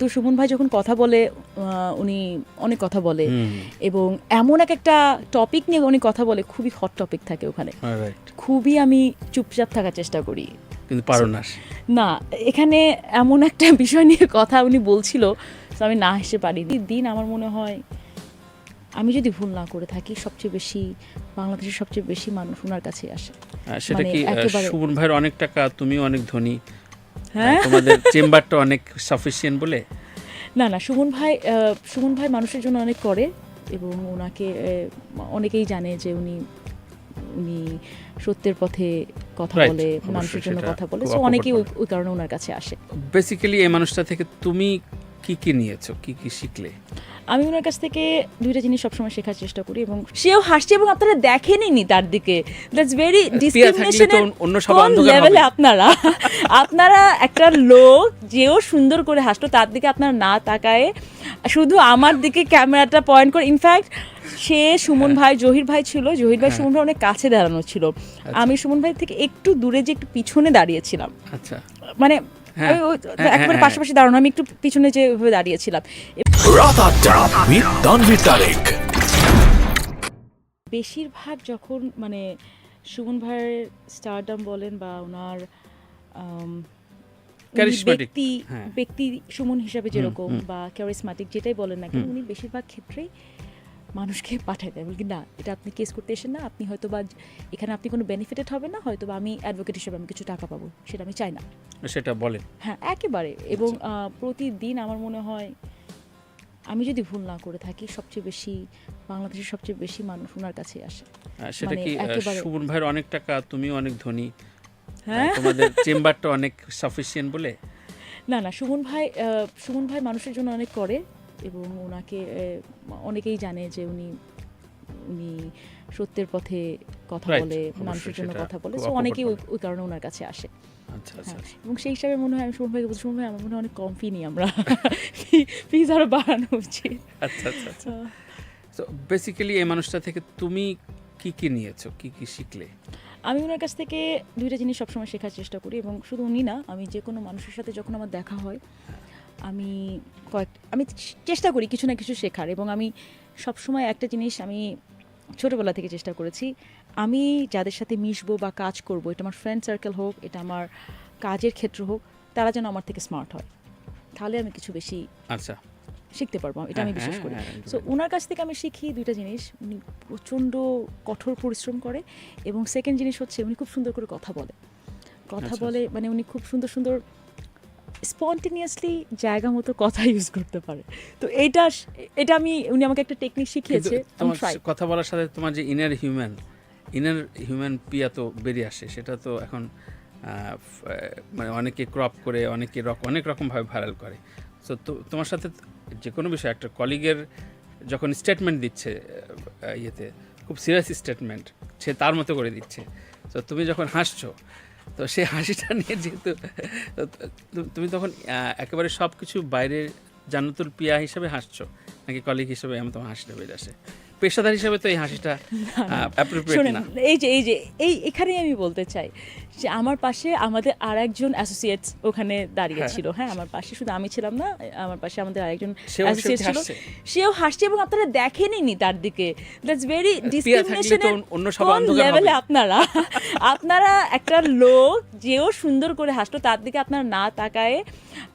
তো সুমন ভাই যখন কথা বলে উনি অনেক কথা বলে এবং এমন একটা টপিক নিয়ে উনি কথা বলে, খুবই হট টপিক থাকে ওখানে। খুবই আমি চুপচাপ থাকার চেষ্টা করি, কিন্তু পারো না। না, এখানে এমন একটা বিষয় নিয়ে কথা উনি বলছিল, তো আমি না হেসে পারি দিন। আমার মনে হয় আমি যদি ভুল না করে থাকি, সবচেয়ে বেশি বাংলাদেশের সবচেয়ে বেশি মানুষ ওনার কাছে আসে। সেটা কি একেবারে সুমন ভাইয়ের অনেক টাকা, তুমিও অনেক ধনী, হ্যাঁ, তোমাদের চেম্বারটা অনেক সাফিসিয়েন্ট বলে? না, সুমন ভাই মানুষের জন্য অনেক করে এবং ওনাকে অনেকেই জানে যে উনি উনি সত্যের পথে কথা Right, বলে, অবশ্যই মানুষের জন্য সেটা কথা বলে, খুব তো অনেকেই অকপট ওই কারণে ওনার কাছে আসে। বেসিক্যালি এই মানুষটা থেকে তুমি কি নিয়েছো, কি শিখলে? আমি ওনার কাছ থেকে দুইটা জিনিস সবসময় শেখার চেষ্টা করি এবং সেও হাসছে এবং আপনারা দেখেনইনি তার দিকে। দ্যাটস ভেরি ডিসক্রিমিনেশনের অন্য সব কোন অন্ধকার লেভেলে হবে। আপনারা একটা লোক যেও সুন্দর করে হাসতো, তার দিকে আপনারা না তাকায় শুধু আমার দিকে ক্যামেরাটা পয়েন্ট করে। ইনফ্যাক্ট সে সুমন ভাই, জহির ভাই ছিল, জহির ভাই সুমন ভাই অনেক কাছে দাঁড়ানো ছিল, আমি সুমন ভাই থেকে একটু দূরে যে একটু পিছনে দাঁড়িয়েছিলাম, আচ্ছা, মানে হ্যাঁ, একেবারে পাশাপাশি দাঁড়ানো, আমি একটু পিছনে যে দাঁড়িয়েছিলাম। রাত ৮টা with তানভীর তারেক। বেশিরভাগ যখন মানে সুমন ভাইয়ের স্টারডাম বলেন বা ওনার Charismatic, ব্যক্তি হ্যাঁ। ব্যক্তি সুমন হিসাবে যেরকম বা ক্যারিসম্যাটিক যেটাই বলেন না কেন, উনি বেশিরভাগ ক্ষেত্রেই মানুষকে পাঠায় দেয়, বলি না এটা আপনি কেস করতে এসেন না, আপনি হয়তো বা এখানে আপনি কোনো বেনিফিটেড হবে না, হয়তো বা আমি অ্যাডভোকেট হিসেবে আমি কিছু টাকা পাবো, সেটা আমি চাই না। সেটা বলেন। হ্যাঁ, একেবারে। এবং প্রতিদিন আমার মনে হয় আমি যদি ভুল না করে থাকি, সবচেয়ে বেশি বাংলাদেশের সবচেয়ে বেশি মানুষ ওনার কাছে আসে। সেটা মানে কি একেবারে সুমন ভাইয়ের অনেক টাকা, তুমিও অনেক ধনী, হ্যাঁ, তোমাদের চেম্বারটা অনেক সাফিসিয়েন্ট বলে? না, সুমন ভাই মানুষের জন্য অনেক করে এবং ওনাকে অনেকেই জানে যে উনি উনি সত্যের পথে কথা Right, বলে, অবশ্যই মানুষের জন্য সেটা কথা বলে, খুব তো অকপট অনেকেই বলে। ওই কারণে ওনার কাছে আসে। আচ্ছা, হ্যাঁ, আচ্ছা। এবং সেই হিসাবে মনে হয় আমি সুমন ভাইকে বলছি, সুমন ভাই আমার মনে হয় অনেক কম ফি নিই আমরা, ফিজ আরও বাড়ানো উচিত। আচ্ছা। তো বেসিক্যালি এই মানুষটা থেকে তুমি কি নিয়েছো, কি শিখলে? আমি ওনার কাছ থেকে দুইটা জিনিস সবসময় শেখার চেষ্টা করি এবং শুধু উনি না, আমি যে কোনো মানুষের সাথে যখন আমার দেখা হয়, আমি আমি চেষ্টা করি কিছু না কিছু শেখার। এবং আমি সবসময় একটা জিনিস আমি ছোটোবেলা থেকে চেষ্টা করেছি, আমি যাদের সাথে মিশবো বা কাজ করব, এটা আমার ফ্রেন্ড সার্কেল হোক, এটা আমার কাজের ক্ষেত্র হোক, তারা যেন আমার থেকে স্মার্ট হয়, তাহলে আমি কিছু বেশি আচ্ছা, শিখতে পারবো, এটা আমি বিশ্বাস করি। হ্যাঁ, সো ওনার কাছ থেকে আমি শিখি দুইটা জিনিস, উনি প্রচণ্ড কঠোর পরিশ্রম করে এবং সেকেন্ড জিনিস হচ্ছে উনি খুব সুন্দর করে কথা বলে, আচ্ছা। মানে উনি খুব সুন্দর সুন্দর স্পন্টেনিয়াসলি জায়গা মতো কথা ইউজ করতে পারে। তো এটা উনি আমাকে একটা টেকনিক শিখিয়েছে। তোমার কথা বলার সাথে তোমার যে ইনার হিউম্যান পিয়া তো বেরিয়ে আসে, সেটা তো এখন মানে অনেকে ক্রপ করে, অনেকে অনেক রকমভাবে ভাইরাল করে। সো তোমার সাথে যে কোনো বিষয় একটা কলিগের যখন স্টেটমেন্ট দিচ্ছে, ইয়েতে খুব সিরিয়াস স্টেটমেন্ট, সে তার মতো করে দিচ্ছে, তো তুমি যখন হাসছো, তো সেই হাসিটা নিয়ে যেহেতু তুমি তখন একেবারে সব কিছু বাইরে জান্নাতুল পিয়া হিসেবে হাসছো, নাকি কলিগ হিসেবে এমন তোমার হাসিটা বেরিয়ে আসে? পেশাদার হিসেবে তো এই হাসিটা অ্যাপ্রোপ্রিয়েট শোনেন, না। এখানেই আমি বলতে চাই যে আমার পাশে আমাদের আর একজন অ্যাসোসিয়েটস ওখানে দাঁড়িয়ে ছিল। হ্যাঁ, আমার পাশে শুধু আমি ছিলাম না, আমার পাশে আমাদের আরেকজন অ্যাসোসিয়েট ছিল, সেও হাসছে এবং আপনারা দেখেনইনি তার দিকে। দ্যাটস ভেরি ডিসক্রিমিনেশনের অন্য সব কোন অন্ধকার লেভেলে হবে। আপনারা একটা লোক যেও সুন্দর করে হাসতো, তার দিকে আপনারা না তাকায়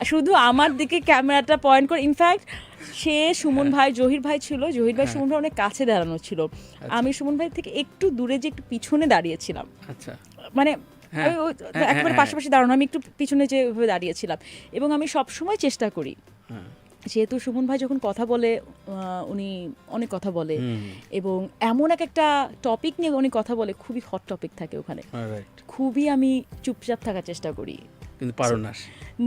শুধু আমার দিকে ক্যামেরাটা পয়েন্ট করে। ইনফ্যাক্ট সে সুমন ভাই, জহির ভাই ছিল, জহির ভাই সুমন ভাই অনেক কাছে দাঁড়ানো ছিল, আমি সুমন ভাই থেকে একটু দূরে যে একটু পিছনে দাঁড়িয়েছিলাম, আচ্ছা, মানে হ্যাঁ, একেবারে পাশাপাশি দাঁড়ানো, আমি একটু পিছনে যে দাঁড়িয়েছিলাম। এবং আমি সবসময় চেষ্টা করি, যেহেতু সুমন ভাই যখন কথা বলে উনি অনেক কথা বলে এবং এমন একটা টপিক নিয়ে উনি কথা বলে, খুবই হট টপিক থাকে ওখানে, খুবই আমি চুপচাপ থাকার চেষ্টা করি, কিন্তু পারো না।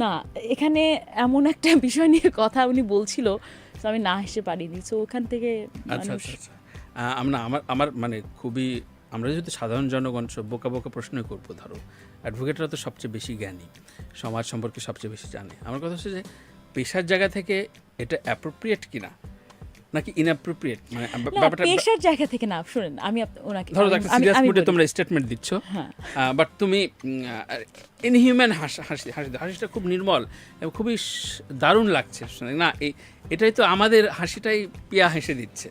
না, এখানে এমন একটা বিষয় নিয়ে কথা উনি বলছিল, তো আমি না হেসে পারিনি। সো ওখান থেকে আচ্ছা। আমার মানে খুবই, আমরা যেহেতু সাধারণ জনগণ সব বোকা প্রশ্নই করবো, ধরো অ্যাডভোকেটরা তো সবচেয়ে বেশি জ্ঞানী, সমাজ সম্পর্কে সবচেয়ে বেশি জানে। আমার কথা হচ্ছে যে পেশার জায়গা থেকে এটা অ্যাপ্রোপ্রিয়েট কিনা, নাকি ইনঅ্যাপ্রোপ্রিয়েট মানে না ব্যাপারটা পেশার জায়গা থেকে না, শুনেন আমি ওনাকে ধরো একটা সিরিয়াস মুডে তোমরা স্টেটমেন্ট দিচ্ছ, হ্যাঁ বাট তুমি ইনহিউম্যান হাসিটা খুব নির্মল এবং খুবই দারুণ লাগছে শুনে। না এটাই তো আমাদের হাসিটাই পিয়া হেসে দিচ্ছে।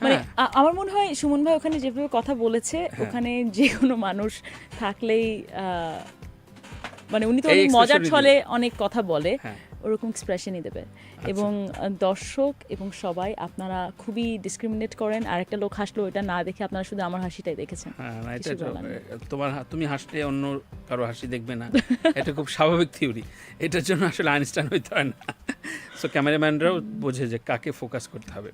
মানে হ্যাঁ। আমার মনে হয় সুমন ভাই ওখানে যেভাবে কথা বলেছে, ওখানে যে কোনো মানুষ থাকলেই মানে উনি তো এই অনেক মজার expression-ই ছলে অনেক কথা বলে, হ্যাঁ। ওরকম এক্সপ্রেশনই দেবে। এবং দর্শক এবং সবাই আপনারা খুবই ডিসক্রিমিনেট করেন, আর একটা লোক হাসলো ওইটা না দেখে আপনারা শুধু আমার হাসিটাই দেখেছেন। হ্যাঁ না, এটা কিছু তো বলার নেই। তুমি হাসলে অন্য কারো হাসি দেখবে না, এটা খুব স্বাভাবিক থিওরি। এটার জন্য আসলে আইনস্টাইন হইতে হয় না। সো ক্যামেরাম্যানরাও বোঝে যে কাকে ফোকাস করতে হবে।